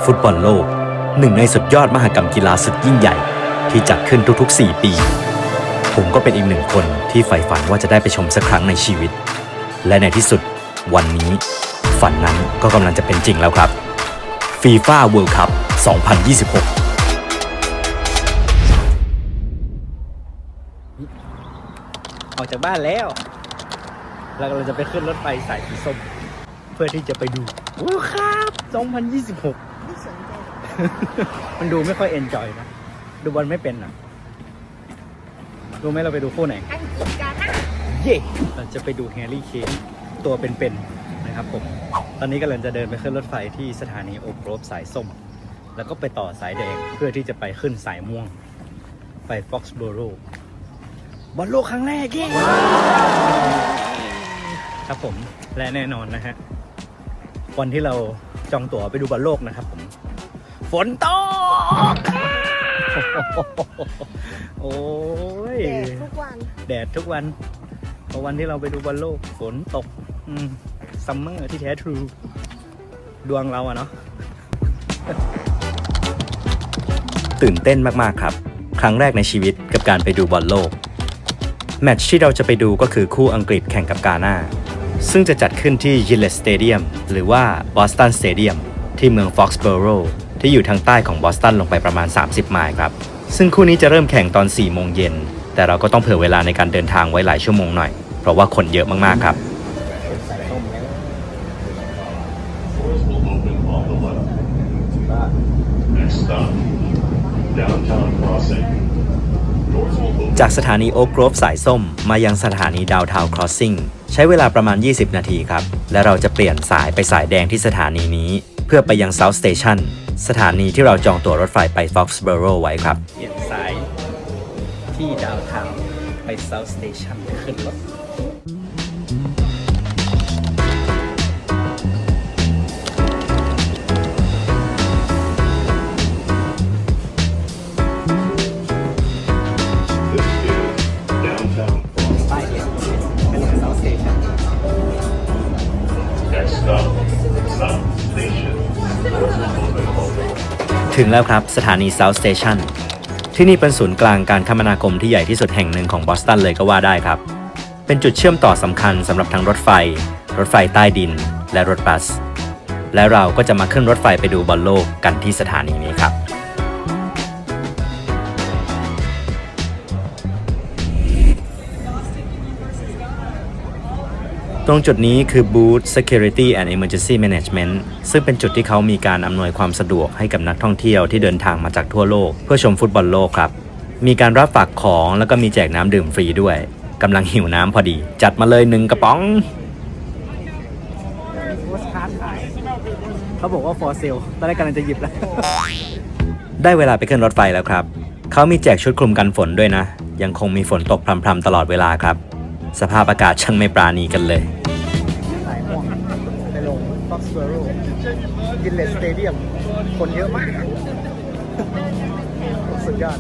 ฟุตบอลโลกหนึ่งในสุดยอดมหกรรมกีฬาสุดยิ่งใหญ่ที่จัดขึ้นทุกๆ 4 ปี ผมก็เป็นอีกหนึ่งคนที่ใฝ่ฝันว่าจะได้ไปชมสักครั้งในชีวิต และในที่สุดวันนี้ฝันนั้นก็กำลังจะเป็นจริงแล้วครับ FIFA World Cup 2026 ออกจากบ้านแล้วเรากำลังจะไปขึ้นรถไฟสายสีส้มเพื่อที่จะไปดูว้าวครับ2026ไม่สนใจ มันดูไม่ค่อยเอนจอยนะดูบอลไม่เป็นนะรู้ไหมเราไปดูคู่ไหน อังกฤษกาหน้า เย่เราจะไปดูแฮร์รี่เคนตัวเป็นๆนะครับผมตอนนี้กำลังจะเดินไปขึ้นรถไฟที่สถานีโอ๊คโกรฟสายส้มแล้วก็ไปต่อสายแดงเพื่อที่จะไปขึ้นสายม่วงไปฟ็อกซ์โบโรบอลโลกครั้งแรกเย้ครับผมและแน่นอนนะฮะวันที่เราจองตั๋วไปดูบอลโลกนะครับผมฝนตกโอ้ย แดดทุกวัน แดดทุกวันพอวันที่เราไปดูบอลโลกฝนตกซัมเมอร์ที่แท้ทรูดวงเราอะเนาะ ตื่นเต้นมากๆครับครั้งแรกในชีวิตกับการไปดูบอลโลกแมตช์ที่เราจะไปดูก็คือคู่อังกฤษแข่งกับกาน่าซึ่งจะจัดขึ้นที่ Gillette Stadium หรือว่า Boston Stadium ที่เมือง Foxborough ที่อยู่ทางใต้ของบอสตันลงไปประมาณ30 ไมล์ครับซึ่งคู่นี้จะเริ่มแข่งตอน 4 โมงเย็นแต่เราก็ต้องเผื่อเวลาในการเดินทางไว้หลายชั่วโมงหน่อยเพราะว่าคนเยอะมากๆครับจากสถานีโอ๊คโกรฟสายส้มมายังสถานีดาวน์ทาวน์ครอสซิ่งใช้เวลาประมาณ20 นาทีครับและเราจะเปลี่ยนสายไปสายแดงที่สถานีนี้เพื่อไปยังเซาท์สเตชันสถานีที่เราจองตั๋วรถไฟไป Foxborough ไว้ครับเปลี่ยนสายที่ดาวน์ทาวน์ไปเซาท์สเตชันไปขึ้นรถไปเดี๋ยวไปลงเซาท์สเตชันถึงแล้วครับสถานี South Station ที่นี่เป็นศูนย์กลางการคมนาคมที่ใหญ่ที่สุดแห่งหนึ่งของบอสตันเลยก็ว่าได้ครับเป็นจุดเชื่อมต่อสำคัญสำหรับทั้งรถไฟใต้ดินและรถบัสและเราก็จะมาขึ้นรถไฟไปดูบอลโลกกันที่สถานีนี้ครับตรงจุดนี้คือ Booth Security and Emergency Management ซึ่งเป็นจุดที่เขามีการอำนวยความสะดวกให้กับนักท่องเที่ยวที่เดินทางมาจากทั่วโลกเพื่อชมฟุตบอลโลกครับมีการรับฝากของแล้วก็มีแจกน้ำดื่มฟรีด้วยกำลังหิวน้ำพอดีจัดมาเลย1 กระป๋องโพสต์การ์ดขายเขาบอกว่า for sale ตอนแรกกำลังจะหยิบแล้ว ได้เวลาไปขึ้นรถไฟแล้วครับเขามีแจกชุดคลุมกันฝนด้วยนะยังคงมีฝนตกพรำๆตลอดเวลาครับสภาพอากาศช่างไม่ปราณีกันเลยสายม่วงไปลง Foxborough Gillette Stadium คนเยอะมากสุดยอด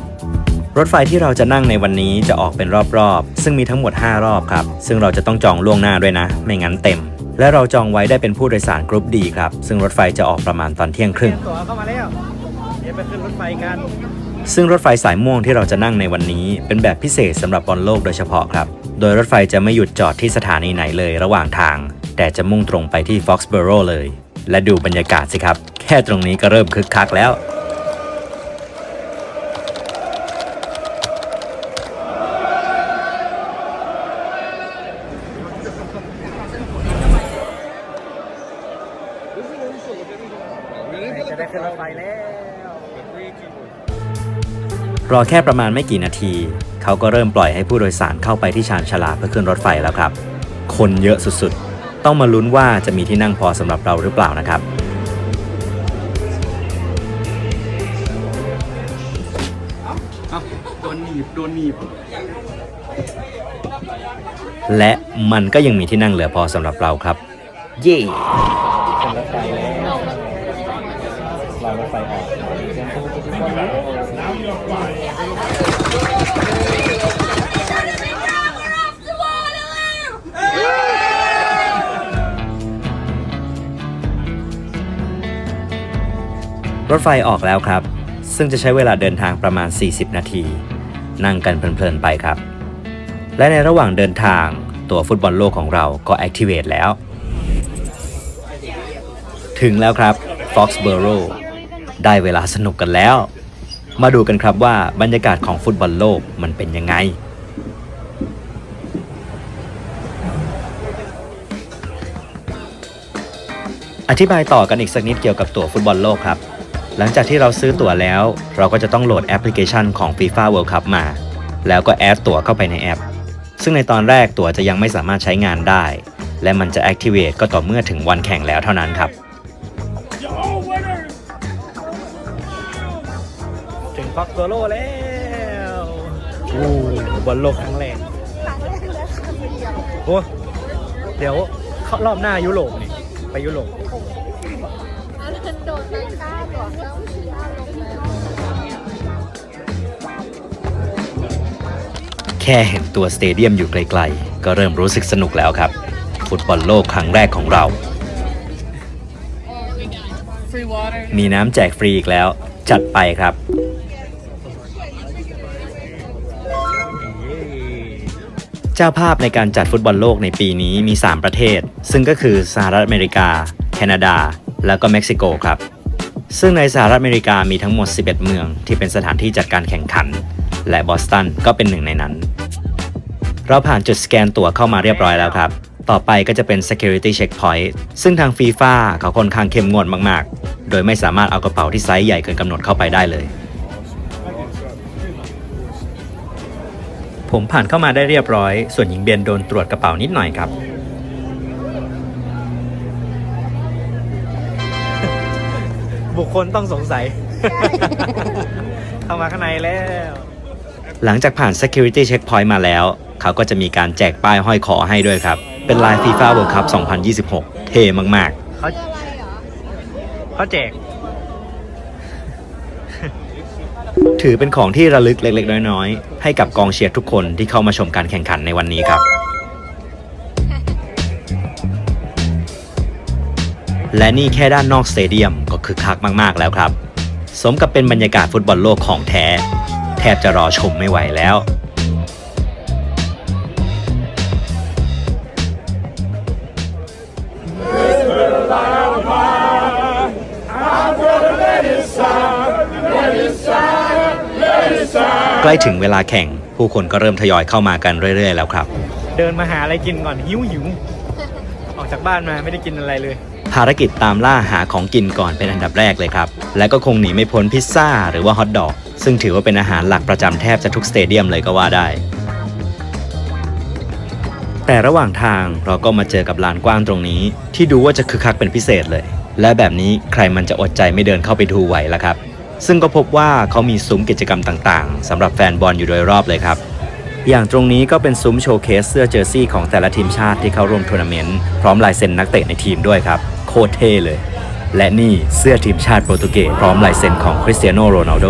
รถไฟที่เราจะนั่งในวันนี้จะออกเป็นรอบๆซึ่งมีทั้งหมด5 รอบครับซึ่งเราจะต้องจองล่วงหน้าด้วยนะไม่งั้นเต็มและเราจองไว้ได้เป็นผู้โดยสารกรุ๊ปดีครับซึ่งรถไฟจะออกประมาณตอนเที่ยงครึ่งตั๋วเข้ามาแล้วเดี๋ยวไปขึ้นรถไฟกันซึ่งรถไฟสายม่วงที่เราจะนั่งในวันนี้เป็นแบบพิเศษสำหรับบอลโลกโดยเฉพาะครับโดยรถไฟจะไม่หยุดจอดที่สถานีไหนเลยระหว่างทางแต่จะมุ่งตรงไปที่ Foxborough เลยและดูบรรยากาศสิครับแค่ตรงนี้ก็เริ่มคึกคักแล้วจะได้ขึ้นรถไฟแล้วรอแค่ประมาณไม่กี่นาทีเขาก็เริ่มปล่อยให้ผู้โดยสารเข้าไปที่ชานชาลาเพื่อขึ้นรถไฟแล้วครับคนเยอะสุดๆต้องมาลุ้นว่าจะมีที่นั่งพอสำหรับเราหรือเปล่านะครับโดนหนีบและมันก็ยังมีที่นั่งเหลือพอสำหรับเราครับเย่ขึ้นรถไฟแล้วรอรถไฟออก รถไฟออกแล้วครับ ซึ่งจะใช้เวลาเดินทางประมาณ 40 นาที นั่งกันเพลินๆไปครับ และในระหว่างเดินทางตัวฟุตบอลโลกของเราก็ activate แล้ว ถึงแล้วครับ Foxborough ได้เวลาสนุกกันแล้ว มาดูกันครับว่าบรรยากาศของฟุตบอลโลกมันเป็นยังไง อธิบายต่อกันอีกสักนิดเกี่ยวกับตั๋วฟุตบอลโลกครับ หลังจากที่เราซื้อตั๋วแล้ว เราก็จะต้องโหลดแอปพลิเคชันของ FIFA World Cup มา แล้วก็แอดตั๋วเข้าไปในแอป ซึ่งในตอนแรกตั๋วจะยังไม่สามารถใช้งานได้ และมันจะ activate ก็ต่อเมื่อถึงวันแข่งแล้วเท่านั้นครับ ถึงฟ็อกโซโลแล้วบอลโลกครั้งแรกโอ้เดี๋ยวรอบหน้ายุโรปนี่ไปยุโรป อันนั้นโดนไปฆ่าหรอแล้วชี้หน้าลงแล้ว แค่เห็นตัวสเตเดียมอยู่ไกลๆ ก็เริ่มรู้สึกสนุกแล้วครับ ฟุตบอลโลกครั้งแรกของเรา มีน้ำแจกฟรีอีกแล้ว จัดไปครับ เจ้าภาพในการจัดฟุตบอลโลกในปีนี้มี 3 ประเทศ ซึ่งก็คือสหรัฐอเมริกา แคนาดา แล้วก็เม็กซิโกครับ ซึ่งในสหรัฐอเมริกามีทั้งหมด 11 เมืองที่เป็นสถานที่จัดการแข่งขัน และบอสตันก็เป็นหนึ่งในนั้น เราผ่านจุดสแกนตั๋วเข้ามาเรียบร้อยแล้วครับ ต่อไปก็จะเป็น security checkpoint ซึ่งทาง FIFA เขาค่อนข้างเข้มงวดมากๆ โดยไม่สามารถเอากระเป๋าที่ไซส์ใหญ่เกินกำหนดเข้าไปได้เลย ผมผ่านเข้ามาได้เรียบร้อย ส่วนหญิงเบียนโดนตรวจกระเป๋านิดหน่อยครับ บุคคลต้องสงสัย เข้ามาข้างในแล้ว หลังจากผ่าน security checkpoint มาแล้ว เขาก็จะมีการแจกป้ายห้อยคอให้ด้วยครับ เป็นลาย FIFA World Cup 2026 เท่มากๆ เขาแจก ถือเป็นของที่ระลึกเล็กๆน้อยๆให้กับกองเชียร์ทุกคนที่เข้ามาชมการแข่งขันในวันนี้ครับ และนี่แค่ด้านนอกสเตเดียมก็คึกคักมากๆแล้วครับ สมกับเป็นบรรยากาศฟุตบอลโลกของแท้ แทบจะรอชมไม่ไหวแล้ว ใกล้ถึงเวลาแข่ง ผู้คนก็เริ่มทยอยเข้ามากันเรื่อยๆแล้วครับ เดินมาหาอะไรกินก่อนหิว ออกจากบ้านมาไม่ได้กินอะไรเลย ภารกิจตามล่าหาของกินก่อนเป็นอันดับแรกเลยครับ และก็คงหนีไม่พ้นพิซซ่าหรือว่าฮอทดอกซึ่งถือว่าเป็นอาหารหลักประจำแทบจะทุกสเตเดียมเลยก็ว่าได้ แต่ระหว่างทางเราก็มาเจอกับลานกว้างตรงนี้ที่ดูว่าจะคึกคักเป็นพิเศษเลย และแบบนี้ใครมันจะอดใจไม่เดินเข้าไปดูไหวล่ะครับ ซึ่งก็พบว่าเขามีซุ้มกิจกรรมต่างๆสำหรับแฟนบอลอยู่โดยรอบเลยครับ อย่างตรงนี้ก็เป็นซุ้มโชว์เคสเสื้อเจอร์ซี่ของแต่ละทีมชาติที่เข้าร่วมทัวร์นาเมนต์พร้อมลายเซ็นนักเตะในทีมด้วยครับโคตรเท่เลย และนี่เสื้อทีมชาติโปรตุเกสพร้อมลายเซ็นของคริสเตียโนโรนัลโด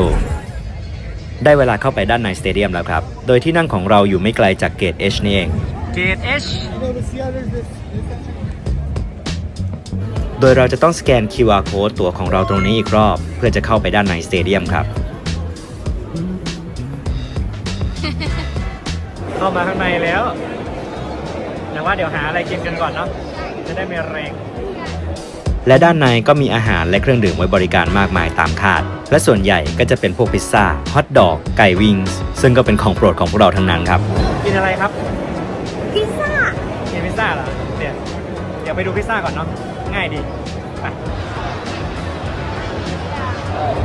ได้เวลาเข้าไปด้านในสเตเดียมแล้วครับโดยที่นั่งของเราอยู่ไม่ไกลจากเกต H นี่เอง เกต H โดยเราจะต้องสแกน QR code ตั๋วของเราตรงนี้อีกรอบเพื่อจะเข้าไปด้านในสเตเดียมครับ เข้ามาข้างในแล้วแต่ว่าเดี๋ยวหาอะไรกินกันก่อนเนาะจะได้มีแรง และด้านในก็มีอาหารและเครื่องดื่มไว้บริการมากมายตามคาดและส่วนใหญ่ก็จะเป็นพวกพิซซ่าฮอทดอกไก่วิงส์ซึ่งก็เป็นของโปรดของพวกเราทั้งนั้นครับ กินอะไรครับ พิซซ่า กินพิซซ่าเหรอเดี๋ยวไปดูพิซซ่าก่อนเนาะง่ายดีไป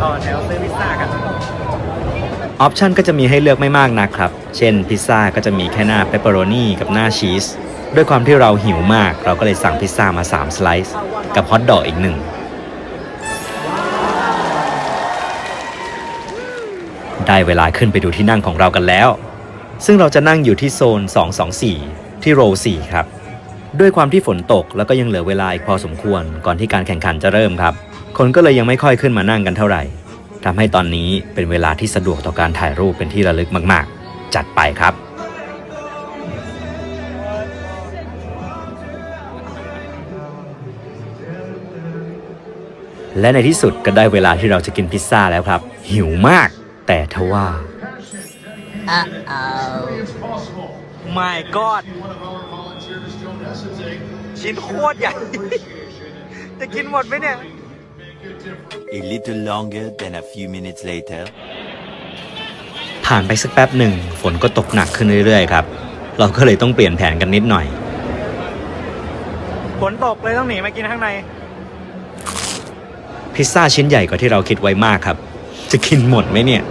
ต่อแถวซื้อพิซซ่ากัน ออปชันก็จะมีให้เลือกไม่มากนักครับ เช่นพิซซ่าก็จะมีแค่หน้าเปปเปอโรนีกับหน้าชีส ด้วยความที่เราหิวมากเราก็เลยสั่งพิซซ่ามา3สไลซ์กับฮอทดอกอีก1ได้เวลาขึ้นไปดูที่นั่งของเรากันแล้ว ซึ่งเราจะนั่งอยู่ที่โซน 224 ที่โร4ครับ ด้วยความที่ฝนตกแล้วก็ยังเหลือเวลาอีกพอสมควรก่อนที่การแข่งขันจะเริ่มครับ คนก็เลยยังไม่ค่อยขึ้นมานั่งกันเท่าไหร่ทำให้ตอนนี้เป็นเวลาที่สะดวกต่อการถ่ายรูปเป็นที่ระลึกมากๆจัดไปครับ และในที่สุดก็ได้เวลาที่เราจะกินพิซซ่าแล้วครับ หิวมาก แต่ทว่า My God ชิ้นโคตรใหญ่ จะกินหมดไหมเนี่ย A little longer than a few minutes later. ผ่านไปสักแป๊บหนึ่งฝนก็ตกหนักขึ้นเรื่อยๆครับ เราก็เลยต้องเปลี่ยนแผนกันนิดหน่อย ฝนตกเลยต้องหนีมากินข้างใน พิซซ่าชิ้นใหญ่กว่าที่เราคิดไว้มากครับ จะกินหมดไหมเนี่ย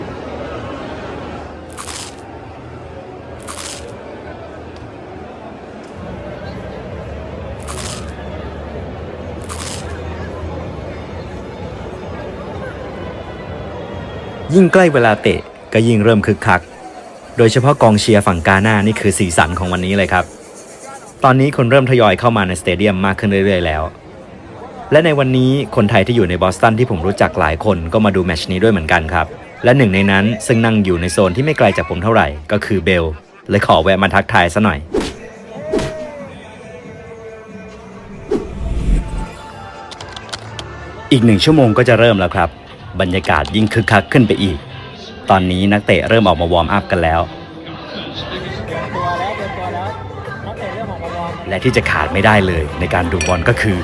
ยิ่งใกล้เวลาเตะก็ยิ่งเริ่มคึกคัก โดยเฉพาะกองเชียร์ฝั่งกาหน้านี่คือสีสันของวันนี้เลยครับ ตอนนี้คนเริ่มทยอยเข้ามาในสเตเดียมมากขึ้นเรื่อยๆแล้ว และในวันนี้คนไทยที่อยู่ในบอสตันที่ผมรู้จักหลายคนก็มาดูแมตช์นี้ด้วยเหมือนกันครับ และหนึ่งในนั้นซึ่งนั่งอยู่ในโซนที่ไม่ไกลจากผมเท่าไหร่ก็คือเบลเลยขอแวะมาทักทายซะหน่อย อีก1 ชั่วโมงก็จะเริ่มแล้วครับบรรยากาศยิ่งคึกคักขึ้นไปอีก ตอนนี้นักเตะเริ่มออกมาวอร์มอัพกันแล้ว และที่จะขาดไม่ได้เลยในการดูบอลก็คือ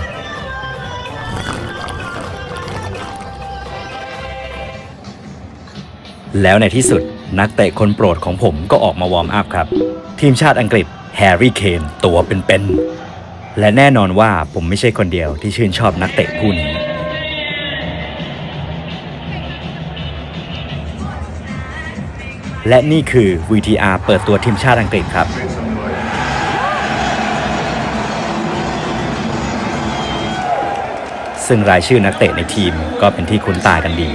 แล้วในที่สุดนักเตะคนโปรดของผมก็ออกมาวอร์มอัพครับ ทีมชาติอังกฤษแฮร์รี่เคนตัวเป็นๆและแน่นอนว่าผมไม่ใช่คนเดียวที่ชื่นชอบนักเตะผู้นี้ และนี่คือ VTR เปิดตัวทีมชาติอังกฤษครับ ซึ่งรายชื่อนักเตะในทีมก็เป็นที่คุ้นตากันดี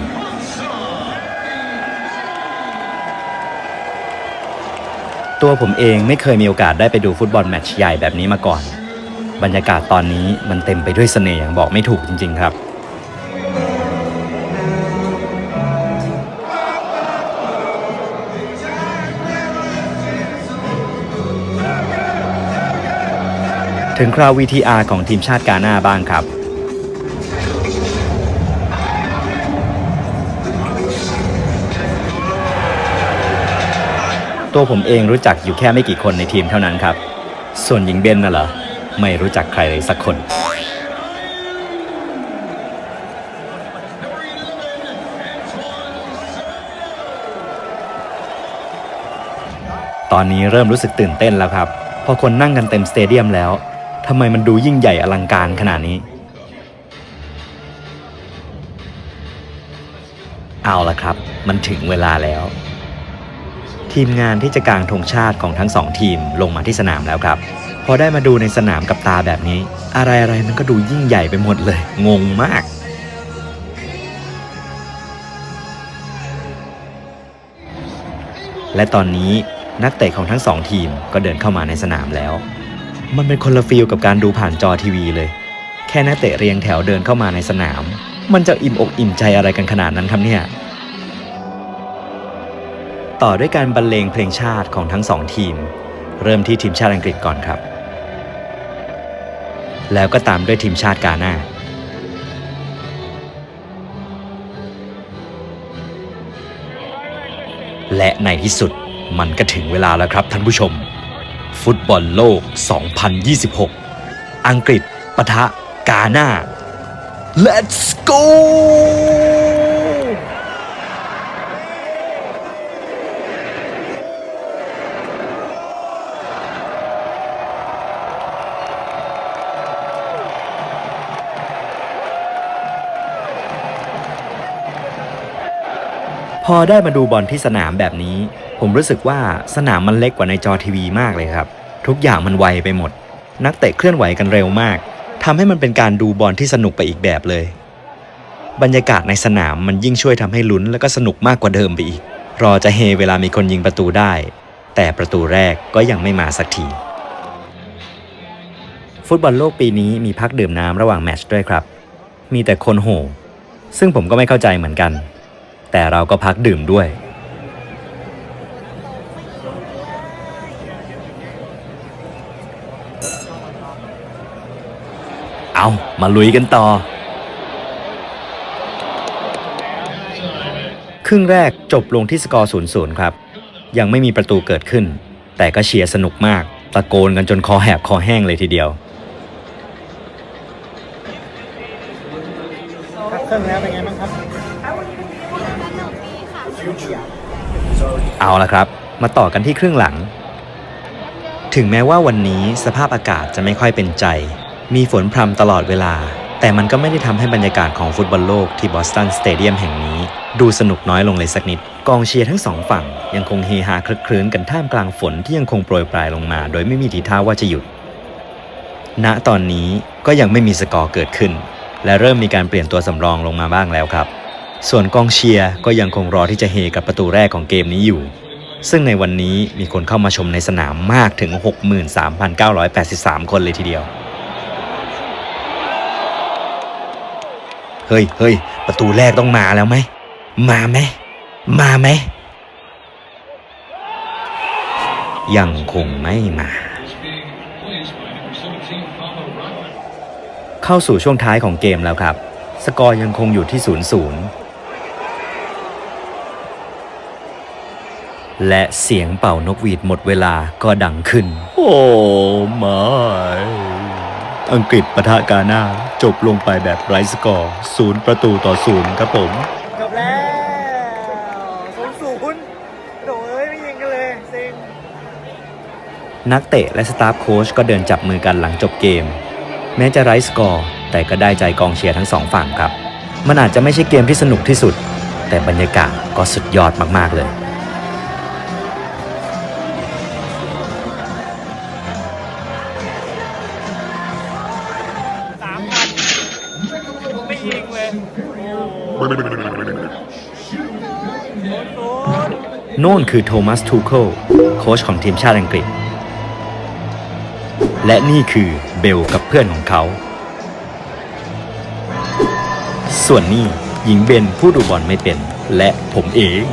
ตัวผมเองไม่เคยมีโอกาสได้ไปดูฟุตบอลแมตช์ใหญ่แบบนี้มาก่อน บรรยากาศตอนนี้มันเต็มไปด้วยเสน่ห์อย่างบอกไม่ถูกจริงๆครับ ถึงคราว VTR ของทีมชาติกาหน้าบ้างครับ ตัวผมเองรู้จักอยู่แค่ไม่กี่คนในทีมเท่านั้นครับ ส่วนหญิงเบนน่ะเหรอ ไม่รู้จักใครเลยสักคน ตอนนี้เริ่มรู้สึกตื่นเต้นแล้วครับ พอคนนั่งกันเต็มสเตเดียมแล้ว ทำไมมันดูยิ่งใหญ่อลังการขนาดนี้ เอาละครับ มันถึงเวลาแล้ว ทีมงานที่จะกางธงชาติของทั้ง2ทีมลงมาที่สนามแล้วครับ พอได้มาดูในสนามกับตาแบบนี้ อะไรๆมันก็ดูยิ่งใหญ่ไปหมดเลย งงมาก และตอนนี้นักเตะของทั้ง2ทีมก็เดินเข้ามาในสนามแล้ว มันเป็นคนละฟีลกับการดูผ่านจอทีวีเลย แค่นักเตะเรียงแถวเดินเข้ามาในสนาม มันจะอิ่มอกอิ่มใจอะไรกันขนาดนั้นครับเนี่ย ต่อด้วยการบรรเลงเพลงชาติของทั้ง2ทีม เริ่มที่ทีมชาติอังกฤษก่อนครับ แล้วก็ตามด้วยทีมชาติกาหน้า และในที่สุดมันก็ถึงเวลาแล้วครับท่านผู้ชม ฟุตบอลโลก 2026 อังกฤษปะทะกาหน้า Let's go พอได้มาดูบอลที่สนามแบบนี้ ผมรู้สึกว่าสนามมันเล็กกว่าในจอทีวีมากเลยครับ ทุกอย่างมันไวไปหมด นักเตะเคลื่อนไหวกันเร็วมากทำให้มันเป็นการดูบอลที่สนุกไปอีกแบบเลย บรรยากาศในสนามมันยิ่งช่วยทำให้ลุ้นและก็สนุกมากกว่าเดิมไปอีก รอจะเฮเวลามีคนยิงประตูได้ แต่ประตูแรกก็ยังไม่มาสักที ฟุตบอลโลกปีนี้มีพักดื่มน้ำระหว่างแมตช์ด้วยครับ มีแต่คนโห่ซึ่งผมก็ไม่เข้าใจเหมือนกัน แต่เราก็พักดื่มด้วย เอามาลุยกันต่อ ครึ่งแรกจบลงที่สกอร์ 0-0 ครับ ยังไม่มีประตูเกิดขึ้น แต่ก็เชียร์สนุกมาก ตะโกนกันจนคอแหบคอแห้งเลยทีเดียว พักเครื่องแล้วเป็นไงบ้างครับ เอาละครับ มาต่อกันที่ครึ่งหลัง ถึงแม้ว่าวันนี้สภาพอากาศจะไม่ค่อยเป็นใจ มีฝนพรำตลอดเวลา แต่มันก็ไม่ได้ทำให้บรรยากาศของฟุตบอลโลกที่บอสตันสเตเดียมแห่งนี้ดูสนุกน้อยลงเลยสักนิด กองเชียร์ทั้งสองฝั่งยังคงเฮฮาคลึกครื้นกันท่ามกลางฝนที่ยังคงโปรยปลายลงมาโดยไม่มีทีท่าว่าจะหยุด ณ ตอนนี้ก็ยังไม่มีสกอร์เกิดขึ้น และเริ่มมีการเปลี่ยนตัวสำรองลงมาบ้างแล้วครับ ส่วนกองเชียร์ก็ยังคงรอที่จะเฮกับประตูแรกของเกมนี้อยู่ ซึ่งในวันนี้มีคนเข้ามาชมในสนามมากถึง 63,983 คนเลยทีเดียว เฮ้ย ประตูแรกต้องมาแล้วไหม มาไหม ยังคงไม่มา เข้าสู่ช่วงท้ายของเกมแล้วครับ สกอร์ยังคงอยู่ที่ 0-0 และเสียงเป่านกหวีดหมดเวลาก็ดังขึ้น โอ้ไม่อังกฤษปะทะกาน่าจบลงไปแบบไร้สกอร์ 0-0 ครับผม จบแล้ว0-0โดยไม่ยิงกันเลยซิง นักเตะและสตาฟโค้ชก็เดินจับมือกันหลังจบเกม แม้จะไร้สกอร์ แต่ก็ได้ใจกองเชียร์ทั้งสองฝั่งครับ มันอาจจะไม่ใช่เกมที่สนุกที่สุด แต่บรรยากาศก็สุดยอดมากๆเลย ไม่ยิงเลย โน่นคือโทมัส ทูเคิลโค้ชของทีมชาติอังกฤษ และนี่คือเบลกับเพื่อนของเขา ส่วนนี่หญิงเบนผู้ดูบอลไม่เป็น และผมเอง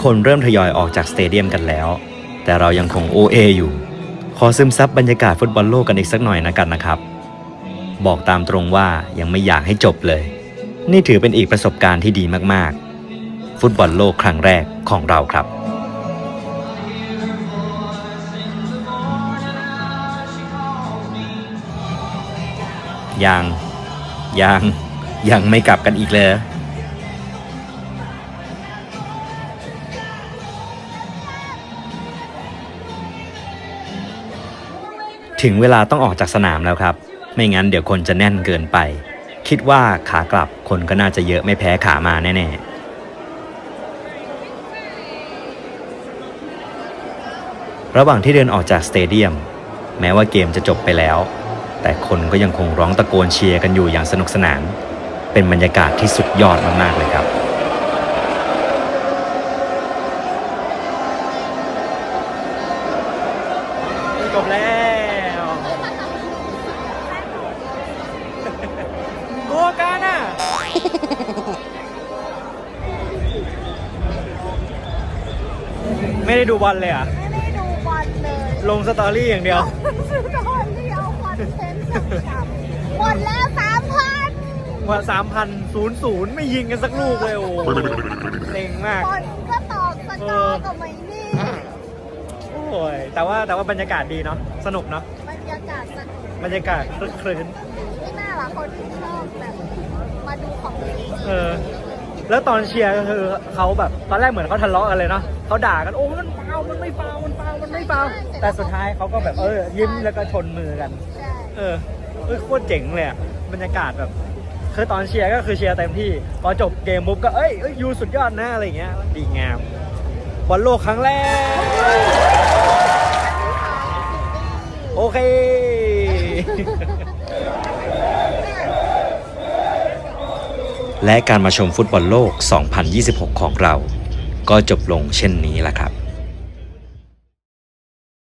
คนเริ่มทยอยออกจากสเตเดียมกันแล้ว แต่เรายังคง OA อยู่ ขอซึมซับบรรยากาศฟุตบอลโลกกันอีกสักหน่อยนะกันนะครับ บอกตามตรงว่ายังไม่อยากให้จบเลย นี่ถือเป็นอีกประสบการณ์ที่ดีมากๆ ฟุตบอลโลกครั้งแรกของเราครับ ยังไม่กลับกันอีกเลย ถึงเวลาต้องออกจากสนามแล้วครับ ไม่งั้นเดี๋ยวคนจะแน่นเกินไป คิดว่าขากลับคนก็น่าจะเยอะไม่แพ้ขามาแน่ๆ ระหว่างที่เดินออกจากสเตเดียม แม้ว่าเกมจะจบไปแล้ว แต่คนก็ยังคงร้องตะโกนเชียร์กันอยู่อย่างสนุกสนาน เป็นบรรยากาศที่สุดยอดมากๆเลยครับ จบแล้วโกกาน่ะไม่ได้ดูบอลเลยอ่ะ ไม่ได้ดูบอลเลย ลงสตอรี่อย่างเดียว ซื้อตอนที่เอาคอนเทนต์จับหมดแล้ว 3,000 ว่า 3,000 ไม่ยิงกันสักลูกเลยโอ้โหเซ็งมาก บอลก็ตอกสกอร์กับไม่นี่ โอ้ยแต่ว่าบรรยากาศดีเนาะสนุกเนาะ บรรยากาศสนุก บรรยากาศคลึกครื้น ที่น่ารักคนที่ชอบแบบมาดูของจริง แล้วตอนเชียร์ก็คือเขาแบบตอนแรกเหมือนเขาทะเลาะกันเลยเนาะเขาด่ากันโอ้มันฟาวมันไม่ฟาวแต่สุดท้ายเขาก็แบบยิ้มแล้วก็ชนมือกัน ใช่ โคตรเจ๋งเลยอะบรรยากาศแบบคือตอนเชียร์ก็คือเชียร์เต็มที่พอจบเกมปุ๊บก็ยูสุดยอดนะอะไรอย่างเงี้ยดีงามบอลโลกครั้งแรกโอเค และการมาชมฟุตบอลโลก 2026 ของเรา ก็จบลงเช่นนี้แหละครับ